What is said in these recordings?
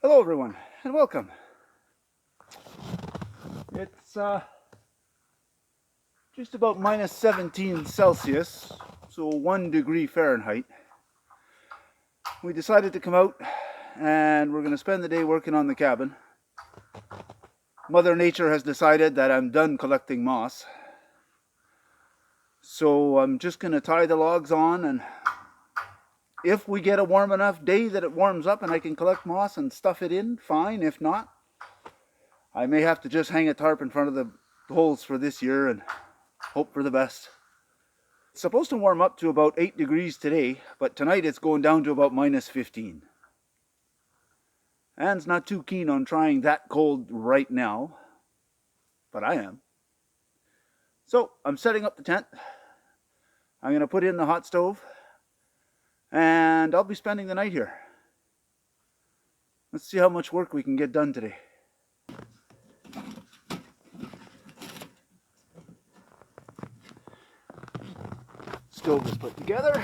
Hello everyone and welcome. It's just about minus 17 Celsius, so 1 degree Fahrenheit. We decided to come out and we're going to spend the day working on the cabin. Mother Nature has decided that I'm done collecting moss. So I'm just going to tie the logs on, and if we get a warm enough day that it warms up and I can collect moss and stuff it in, fine. If not, I may have to just hang a tarp in front of the holes for this year and hope for the best. It's supposed to warm up to about 8 degrees today, but tonight it's going down to about minus 15. Anne's not too keen on trying that cold right now, but I am. So I'm setting up the tent. I'm going to put in the hot stove, and I'll be spending the night here. Let's see how much work we can get done today. Stove is put together.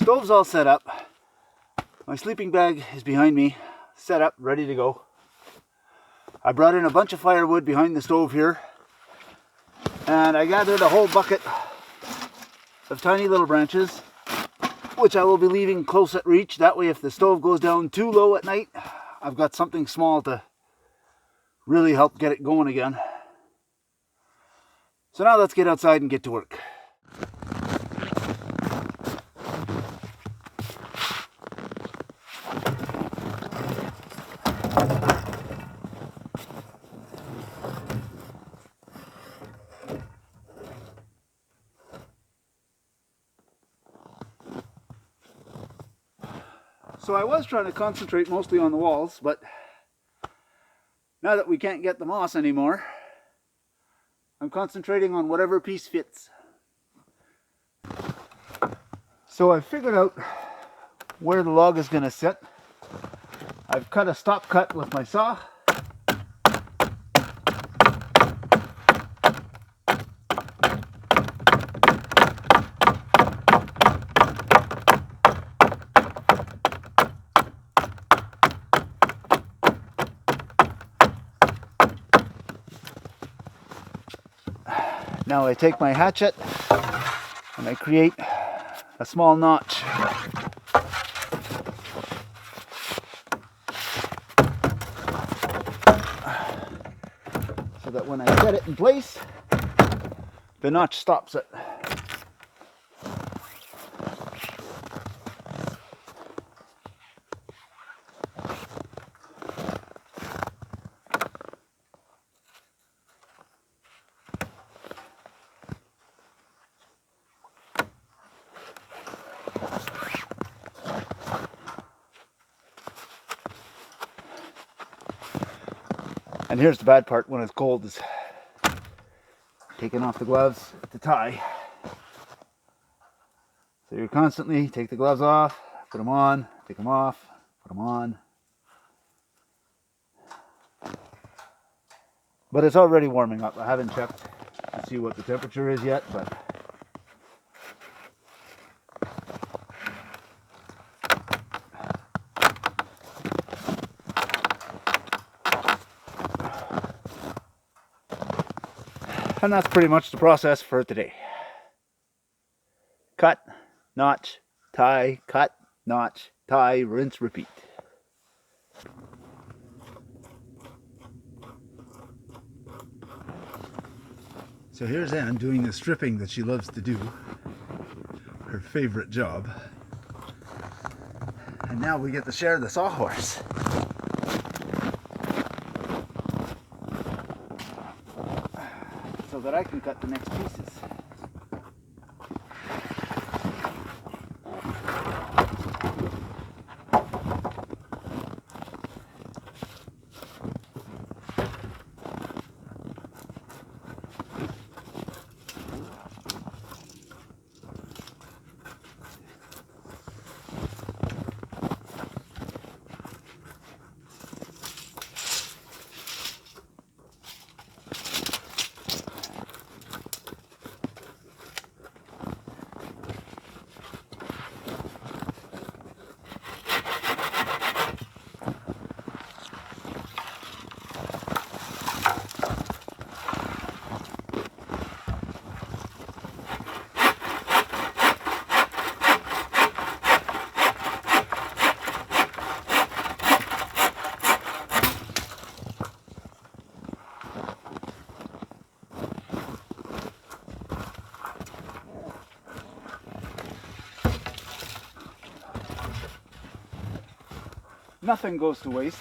Stove's all set up. My sleeping bag is behind me, set up, ready to go. I brought in a bunch of firewood behind the stove here, and I gathered a whole bucket of tiny little branches, which I will be leaving close at reach. That way if the stove goes down too low at night, I've got something small to really help get it going again. So now let's get outside and get to work. So I was trying to concentrate mostly on the walls, but now that we can't get the moss anymore, I'm concentrating on whatever piece fits. So I figured out where the log is going to sit. I've cut a stop cut with my saw. Now I take my hatchet and I create a small notch. So that when I set it in place, the notch stops it. And here's the bad part when it's cold, is taking off the gloves to tie. So you're constantly take the gloves off, put them on, take them off, put them on. But it's already warming up. I haven't checked to see what the temperature is yet, but and that's pretty much the process for today. Cut, notch, tie, cut, notch, tie, rinse, repeat. So here's Anne doing the stripping that she loves to do, her favorite job. And now we get to share the sawhorse. So that I can cut the next pieces. Nothing goes to waste.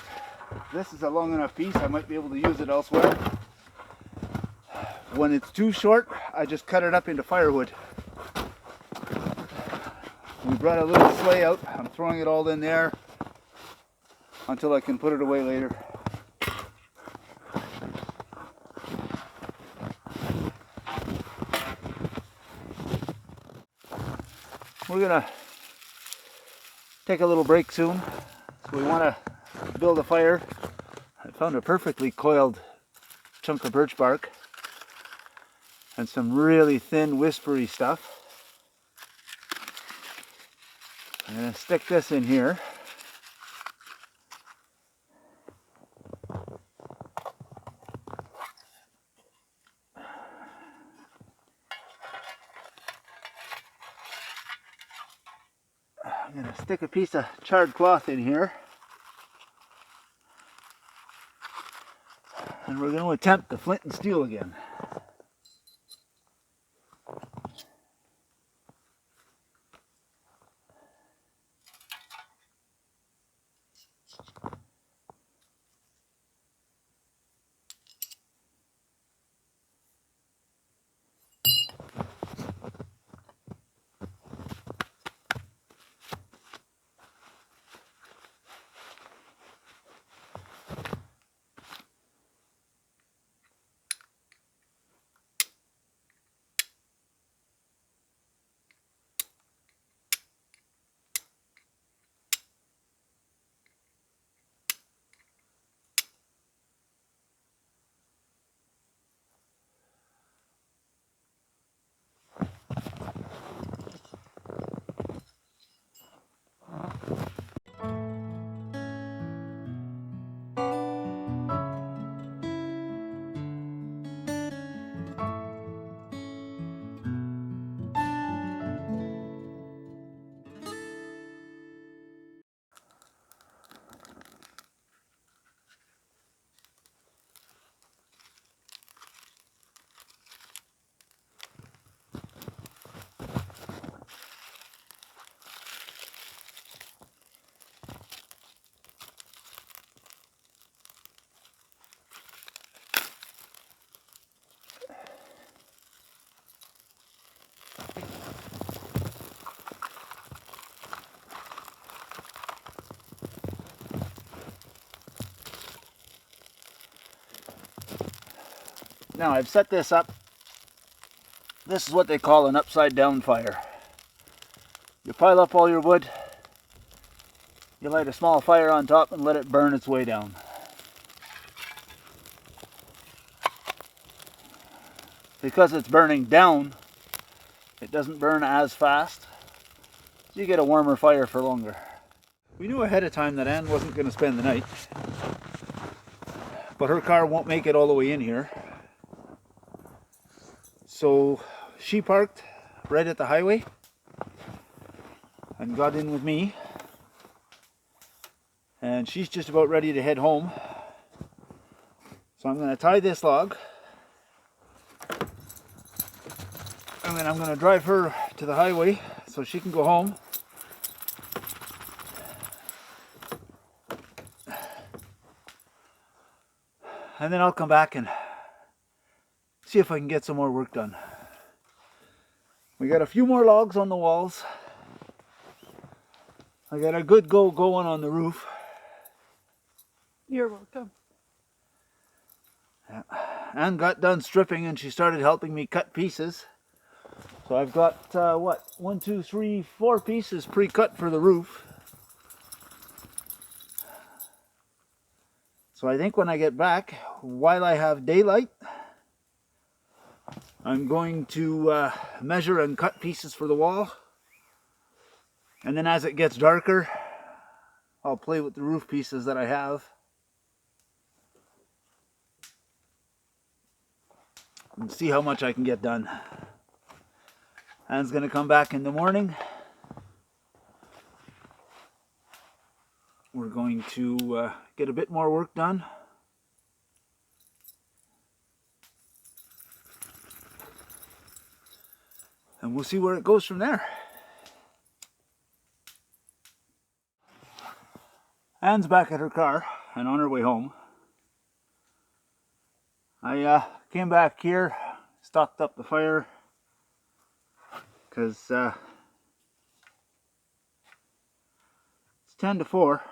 This is a long enough piece, I might be able to use it elsewhere. When it's too short, I just cut it up into firewood. We brought a little sleigh out. I'm throwing it all in there until I can put it away later. We're gonna take a little break soon. So we want to build a fire. I found a perfectly coiled chunk of birch bark and some really thin whispery stuff. I'm going to stick this in here. I'm going to stick a piece of charred cloth in here. And we're going to attempt the flint and steel again. Now I've set this up. This is what they call an upside down fire. You pile up all your wood, you light a small fire on top and let it burn its way down. Because it's burning down, it doesn't burn as fast, so you get a warmer fire for longer. We knew ahead of time that Anne wasn't going to spend the night, but her car won't make it all the way in here. So she parked right at the highway and got in with me, and she's just about ready to head home. So I'm going to tie this log and then I'm going to drive her to the highway so she can go home, and then I'll come back and see if I can get some more work done. We got a few more logs on the walls. I got a good go going on the roof. You're welcome. Yeah. Anne got done stripping and she started helping me cut pieces. So I've got, what, 1, 2, 3, 4 pieces pre-cut for the roof. So I think when I get back, while I have daylight, I'm going to measure and cut pieces for the wall. And then as it gets darker, I'll play with the roof pieces that I have. And see how much I can get done. Anne's going to come back in the morning. We're going to get a bit more work done. And we'll see where it goes from there. Anne's back at her car and on her way home. I came back here, stocked up the fire, because it's 10 to 4.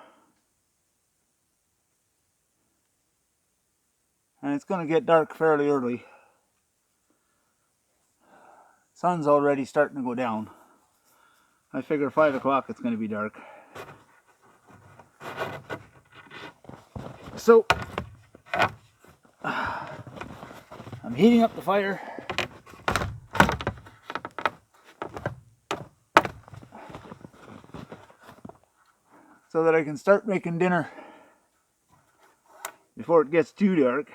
And it's going to get dark fairly early. Sun's already starting to go down. I figure 5 o'clock it's going to be dark. So, I'm heating up the fire. So that I can start making dinner before it gets too dark.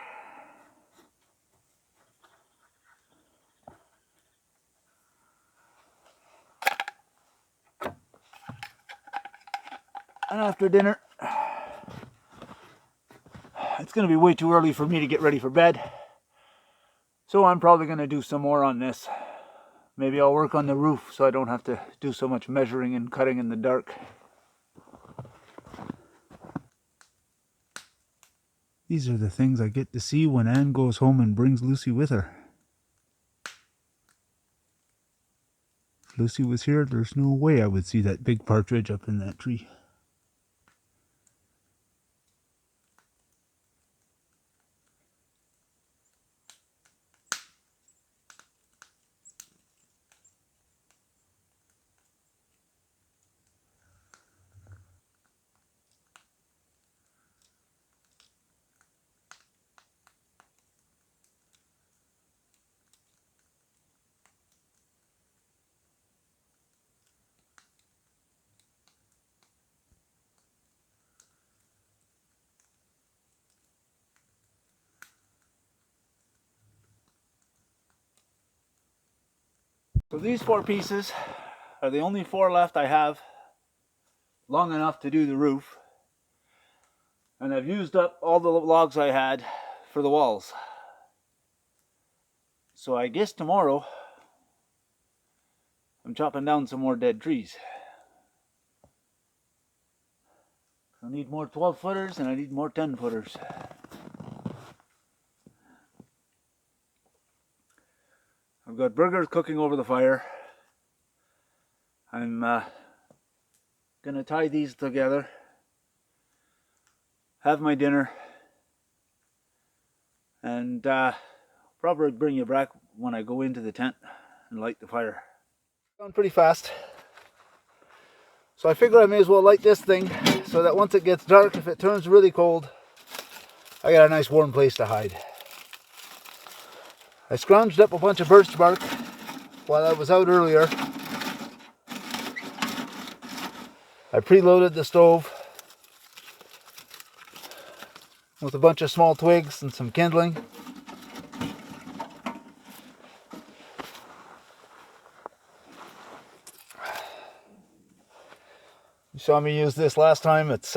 And after dinner, it's going to be way too early for me to get ready for bed. So I'm probably going to do some more on this. Maybe I'll work on the roof so I don't have to do so much measuring and cutting in the dark. These are the things I get to see when Anne goes home and brings Lucy with her. If Lucy was here, there's no way I would see that big partridge up in that tree. So these 4 pieces are the only 4 left I have long enough to do the roof. And I've used up all the logs I had for the walls. So I guess tomorrow I'm chopping down some more dead trees. I need more 12-footers and I need more 10-footers. I've got burgers cooking over the fire. I'm gonna tie these together, have my dinner, and probably bring you back when I go into the tent and light the fire. Going pretty fast, so I figure I may as well light this thing so that once it gets dark, if it turns really cold, I got a nice warm place to hide. I scrounged up a bunch of birch bark while I was out earlier. I preloaded the stove with a bunch of small twigs and some kindling. You saw me use this last time. It's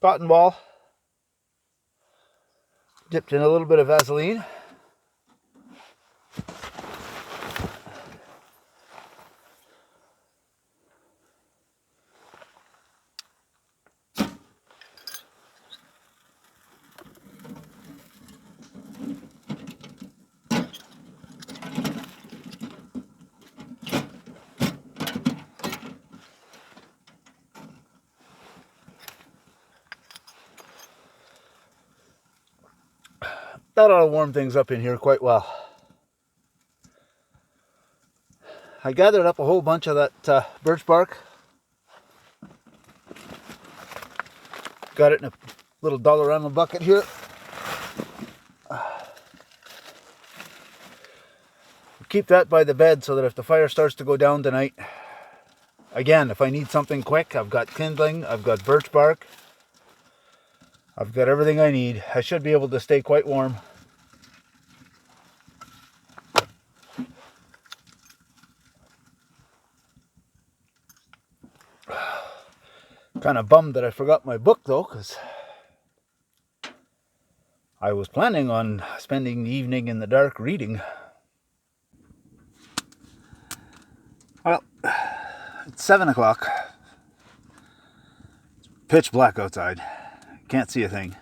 cotton ball dipped in a little bit of Vaseline. that'll warm things up in here quite well. I gathered up a whole bunch of that birch bark. Got it in a little Dollarama bucket here. Keep that by the bed so that if the fire starts to go down tonight, again, if I need something quick, I've got kindling, I've got birch bark, I've got everything I need. I should be able to stay quite warm. Kind of bummed that I forgot my book though, because I was planning on spending the evening in the dark reading. Well, it's 7 o'clock. It's pitch black outside. Can't see a thing.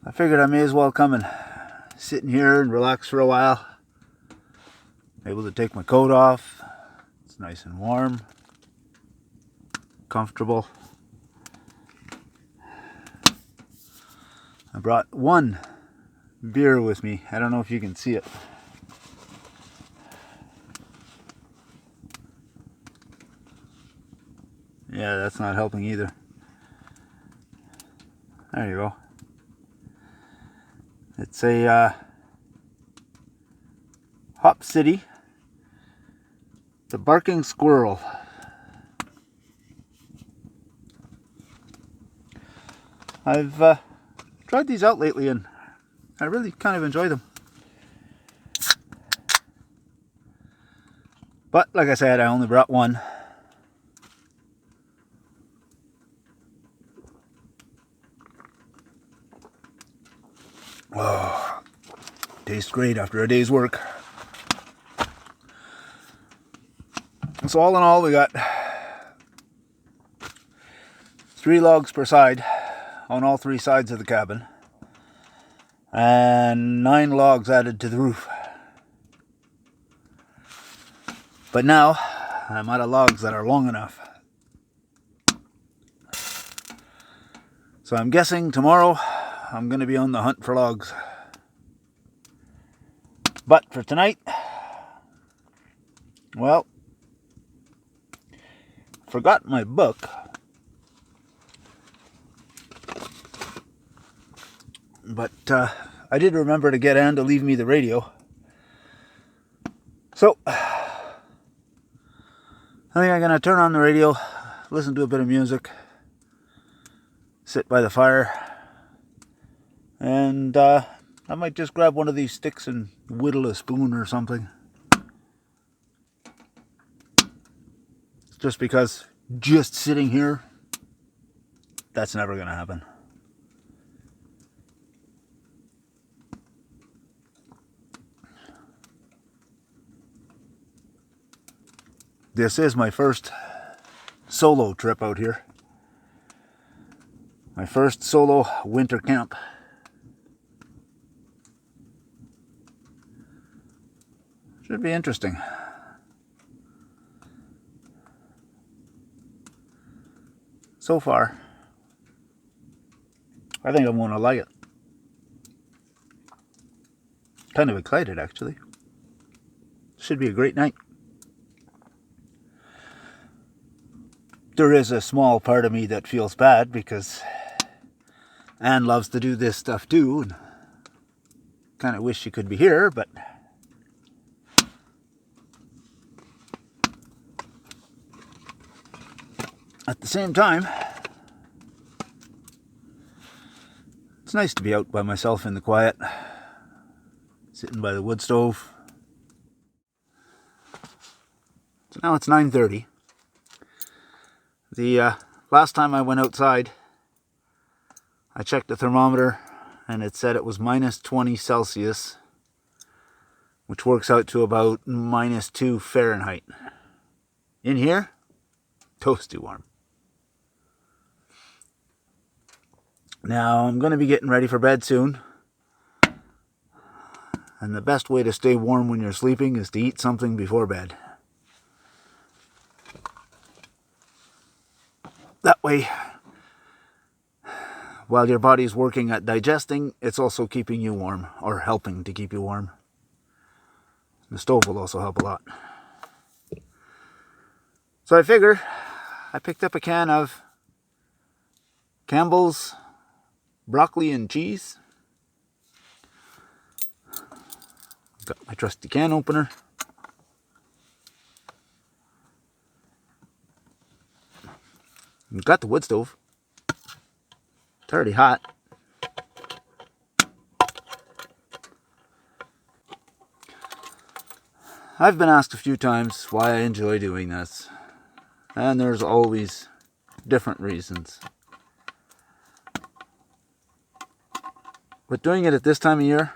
I figured I may as well come and sit in here and relax for a while. Able to take my coat off. It's nice and warm. Comfortable. I brought one beer with me. I don't know if you can see it. Yeah, that's not helping either. There you go. It's a Hop City. It's a barking squirrel. I've tried these out lately and I really kind of enjoy them. But like I said, I only brought one. Oh, tastes great after a day's work. So all in all, we got 3 logs per side on all 3 sides of the cabin, and 9 logs added to the roof. But now I'm out of logs that are long enough. So I'm guessing tomorrow I'm going to be on the hunt for logs. But for tonight, well, forgot my book. But I did remember to get Ann to leave me the radio. So I think I'm going to turn on the radio, listen to a bit of music, sit by the fire, and I might just grab one of these sticks and whittle a spoon or something. Just because just sitting here, that's never going to happen. This is my first solo trip out here. My first solo winter camp. Should be interesting. So far, I think I'm going to like it. Kind of excited, actually. Should be a great night. There is a small part of me that feels bad because Anne loves to do this stuff too, and kind of wish she could be here, but at the same time, it's nice to be out by myself in the quiet, sitting by the wood stove. So now it's 9:30. The last time I went outside, I checked the thermometer and it said it was minus 20 Celsius, which works out to about -2 Fahrenheit. In here, toasty warm. Now I'm going to be getting ready for bed soon. And the best way to stay warm when you're sleeping is to eat something before bed. That way, while your body's working at digesting, it's also keeping you warm, or helping to keep you warm. The stove will also help a lot. So I figure I picked up a can of Campbell's broccoli and cheese. Got my trusty can opener. Got the wood stove. It's already hot. I've been asked a few times why I enjoy doing this, and there's always different reasons. But doing it at this time of year,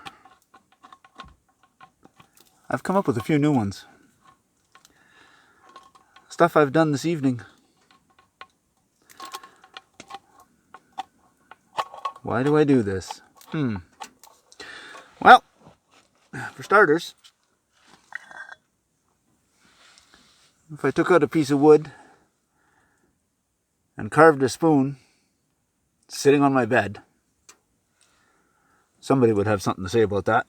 I've come up with a few new ones. Stuff I've done this evening. Why do I do this? Well, for starters, if I took out a piece of wood and carved a spoon sitting on my bed, somebody would have something to say about that.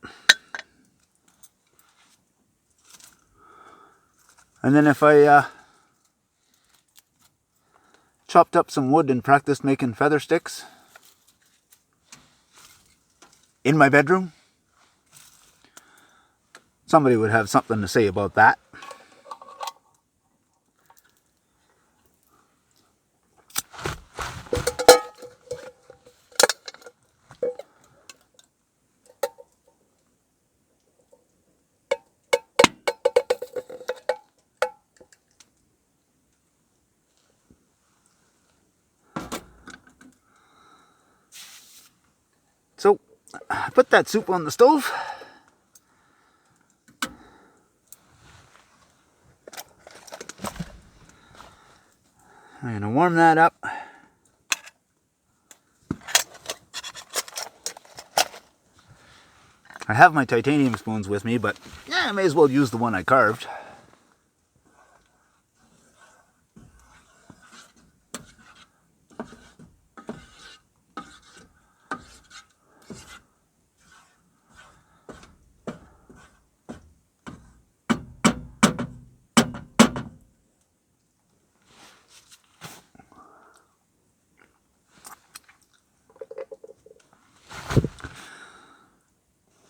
And then if I chopped up some wood and practiced making feather sticks in my bedroom, somebody would have something to say about that. So, I put that soup on the stove. I'm going to warm that up. I have my titanium spoons with me, but I may as well use the one I carved.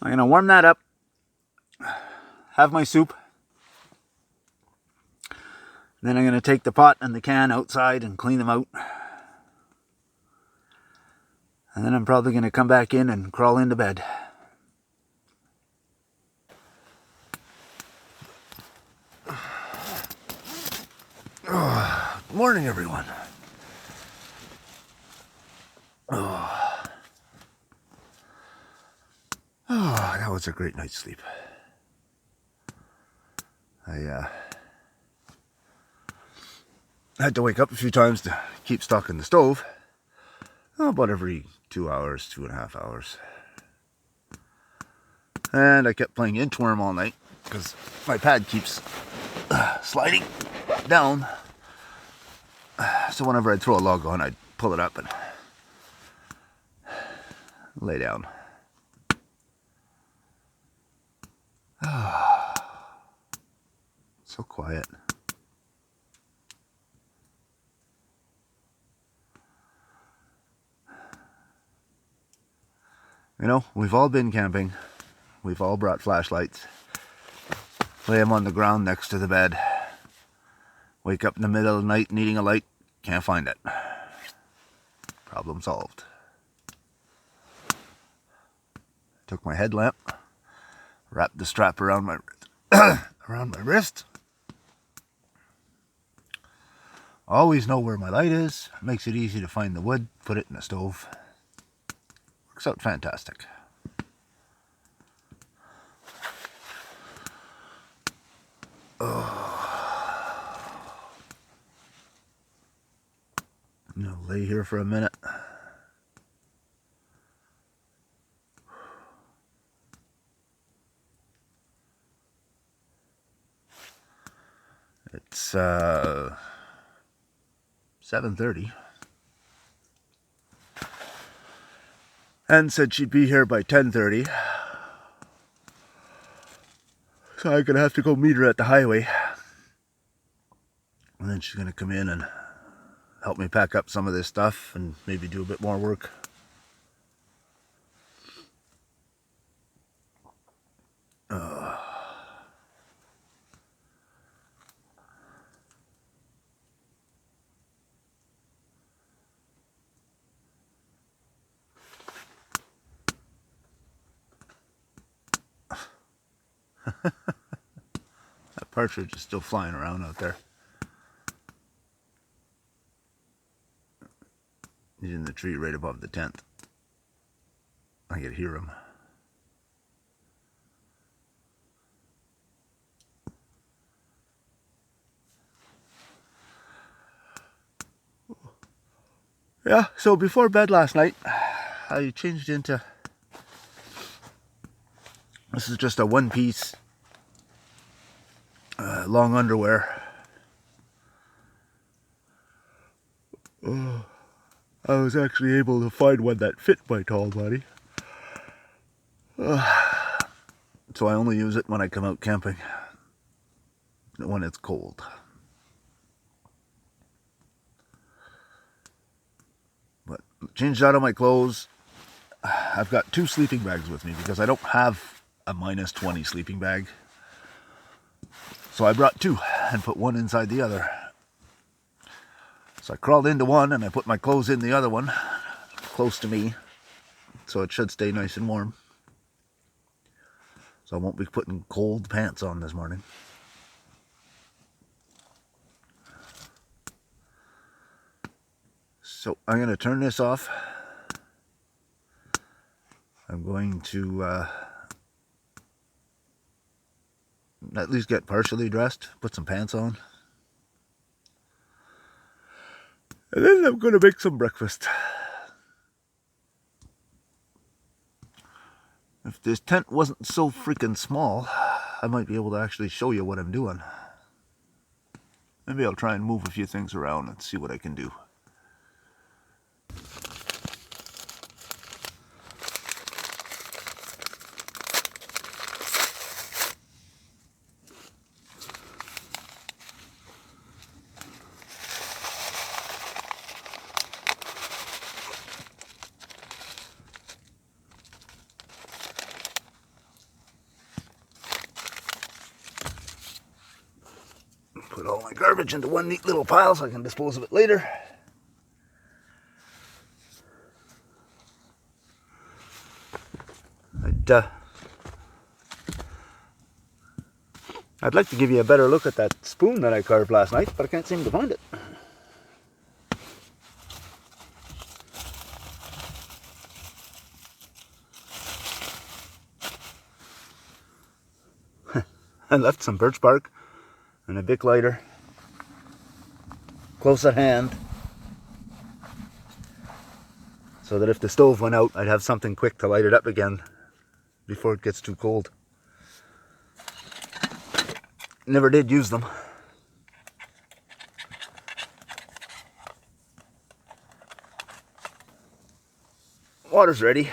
I'm going to warm that up, have my soup, then I'm going to take the pot and the can outside and clean them out. And then I'm probably going to come back in and crawl into bed. Good morning, everyone. That was a great night's sleep. I had to wake up a few times to keep stocking the stove. About every 2 hours, 2.5 hours. And I kept playing Inchworm all night because my pad keeps sliding down. So whenever I'd throw a log on, I'd pull it up and lay down. So quiet. You know, we've all been camping. We've all brought flashlights. Lay them on the ground next to the bed. Wake up in the middle of the night needing a light. Can't find it. Problem solved. Took my headlamp. Wrapped the strap around my around my wrist. Always know where my light is. Makes it easy to find the wood. Put it in the stove. Works out fantastic. I'm gonna lay here for a minute. It's 7:30. and said she'd be here by 10:30. So I'm gonna have to go meet her at the highway. And then she's gonna come in and help me pack up some of this stuff and maybe do a bit more work. That partridge is still flying around out there. He's in the tree right above the tent. I can hear him. Yeah, so before bed last night, I changed into... This is just a one-piece long underwear. I was actually able to find one that fit my tall body. So I only use it when I come out camping, when it's cold. But changed out of my clothes. I've got 2 sleeping bags with me because I don't have a -20 sleeping bag. So I brought 2 and put one inside the other. So I crawled into one and I put my clothes in the other one, close to me, so it should stay nice and warm. So I won't be putting cold pants on this morning. So I'm going to turn this off. I'm going to at least get partially dressed, put some pants on. And then I'm going to make some breakfast. If this tent wasn't so freaking small, I might be able to actually show you what I'm doing. Maybe I'll try and move a few things around and see what I can do. Put all my garbage into one neat little pile so I can dispose of it later. I'd like to give you a better look at that spoon that I carved last night, but I can't seem to find it. I left some birch bark and a Bic lighter close at hand so that if the stove went out, I'd have something quick to light it up again before it gets too cold. Never did use them. Water's ready.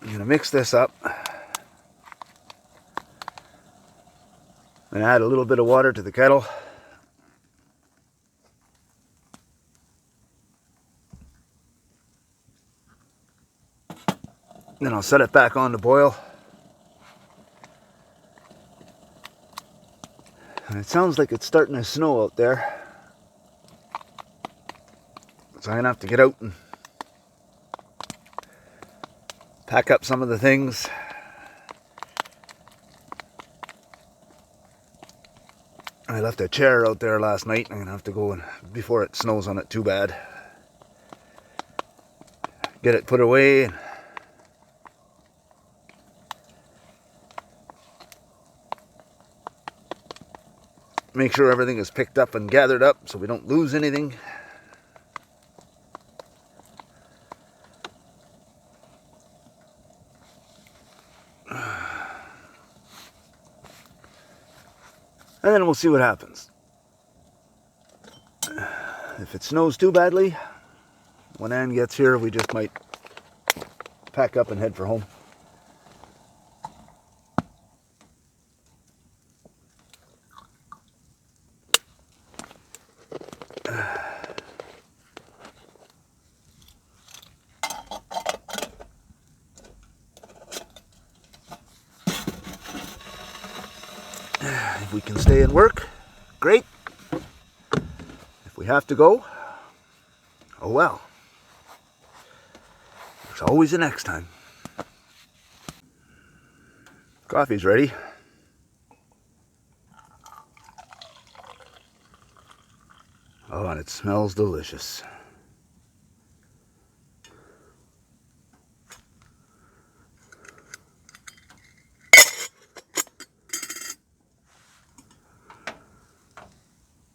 I'm going to mix this up and add a little bit of water to the kettle. Then I'll set it back on to boil. And it sounds like it's starting to snow out there. So I'm going to have to get out and pack up some of the things. I left a chair out there last night. I'm going to have to go and, before it snows on it too bad, get it put away. And make sure everything is picked up and gathered up so we don't lose anything. And then we'll see what happens. If it snows too badly, when Ann gets here, we just might pack up and head for home. If we can stay and work, great. If we have to go, oh well. There's always a next time. Coffee's ready. Oh, and it smells delicious.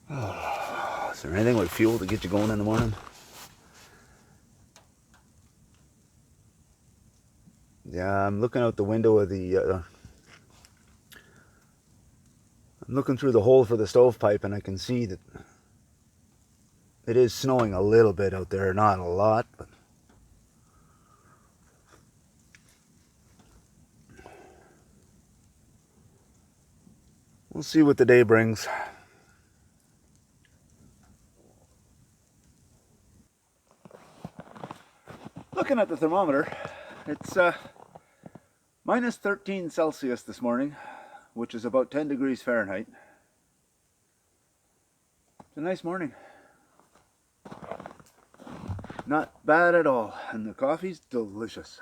Oh, is there anything like fuel to get you going in the morning? Yeah, I'm looking out the window of the... I'm looking through the hole for the stovepipe and I can see that it is snowing a little bit out there. Not a lot, but... we'll see what the day brings. Looking at the thermometer, it's minus 13 Celsius this morning, which is about 10 degrees Fahrenheit. It's a nice morning. Not bad at all, and the coffee's delicious.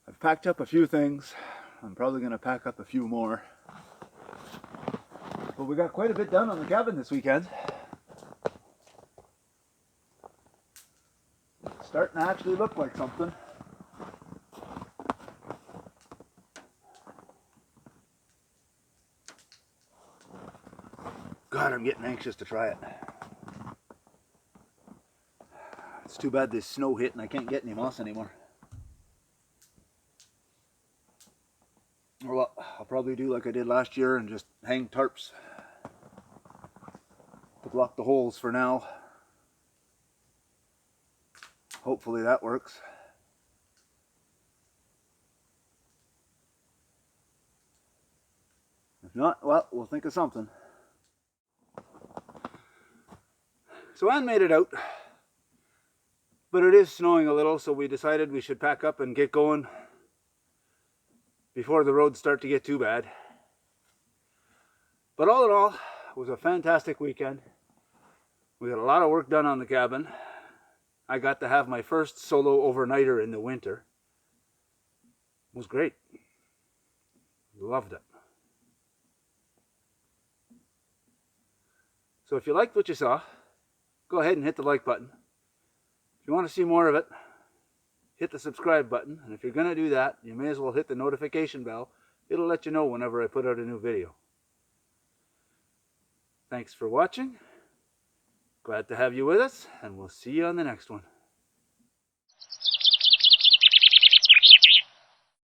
I've packed up a few things. I'm probably going to pack up a few more. But we got quite a bit done on the cabin this weekend. It's starting to actually look like something. God, I'm getting anxious to try it. It's too bad this snow hit and I can't get any moss anymore. Or well, I'll probably do like I did last year and just hang tarps to block the holes for now. Hopefully that works. If not, well, we'll think of something. So Ann made it out, but it is snowing a little, so we decided we should pack up and get going before the roads start to get too bad. But all in all, it was a fantastic weekend. We got a lot of work done on the cabin. I got to have my first solo overnighter in the winter. It was great. Loved it. So if you liked what you saw, go ahead and hit the like button. If you want to see more of it, hit the subscribe button. And if you're going to do that, you may as well hit the notification bell. It'll let you know whenever I put out a new video. Thanks for watching. Glad to have you with us, and we'll see you on the next one.